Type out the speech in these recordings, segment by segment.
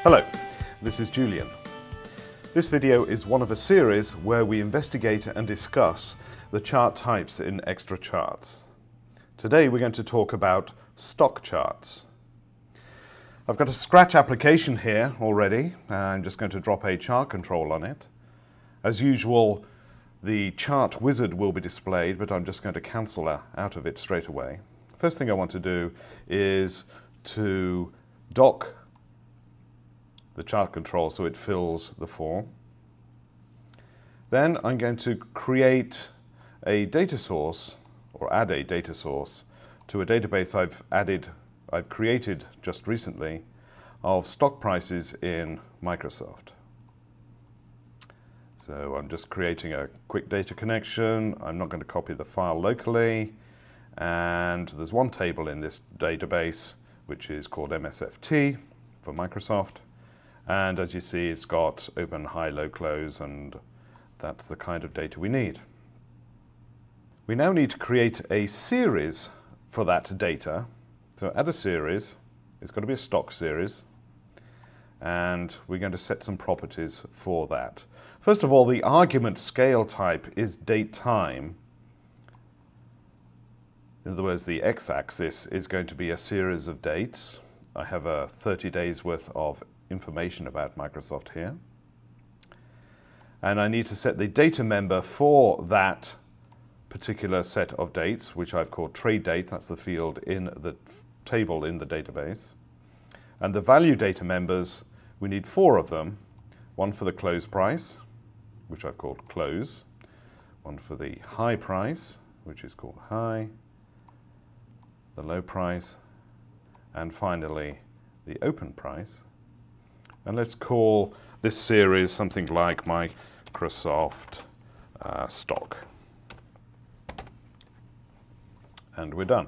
Hello, this is Julian. This video is one of a series where we investigate and discuss the chart types in extra charts. Today we're going to talk about stock charts. I've got a Scratch application here already. I'm just going to drop a chart control on it. As usual, the chart wizard will be displayed, but I'm just going to cancel out of it straight away. First thing I want to do is to dock the chart control so it fills the form. Then I'm going to create a data source, or add a data source to a database I've created just recently of stock prices in Microsoft. So I'm just creating a quick data connection. I'm not going to copy the file locally, and there's one table in this database which is called MSFT for Microsoft. And as you see, it's got open, high, low, close, and that's the kind of data we need. We now need to create a series for that data. So add a series. It's got to be a stock series. And we're going to set some properties for that. First of all, the argument scale type is date time. In other words, the x-axis is going to be a series of dates. I have a 30 days worth of information about Microsoft here. And I need to set the data member for that particular set of dates, which I've called trade date. That's the field in the table in the database. And the value data members, we need 4 of them. One for the close price, which I've called close. One for the high price, which is called high. The low price. And finally, the open price. And let's call this series something like Microsoft stock. And we're done.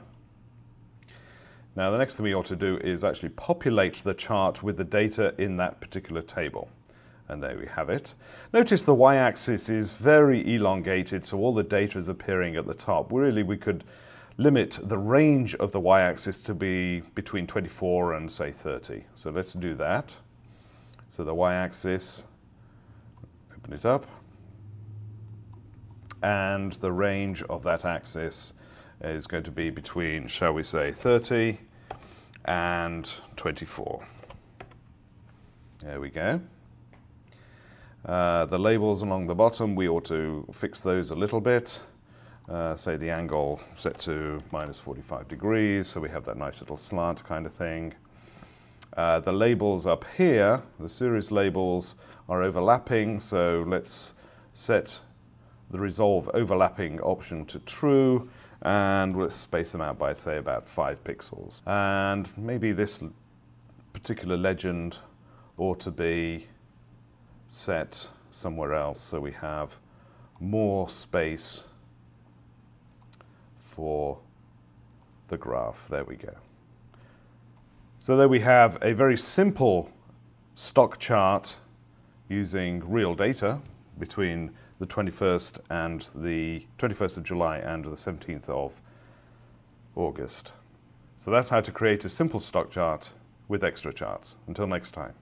Now the next thing we ought to do is actually populate the chart with the data in that particular table. And there we have it. Notice the y-axis is very elongated, so all the data is appearing at the top. Really, we could limit the range of the y-axis to be between 24 and say 30. So let's do that. So the y-axis, open it up, and the range of that axis is going to be between, shall we say, 30 and 24. There we go. The labels along the bottom, we ought to fix those a little bit. Say the angle set to -45 degrees, so we have that nice little slant kind of thing. The labels up here, the series labels, are overlapping, so let's set the resolve overlapping option to true, and let's space them out by, say, about 5 pixels. And maybe this particular legend ought to be set somewhere else, so we have more space for the graph. There we go. So there we have a very simple stock chart using real data between the 21st of July and the 17th of August. So that's how to create a simple stock chart with extra charts. Until next time.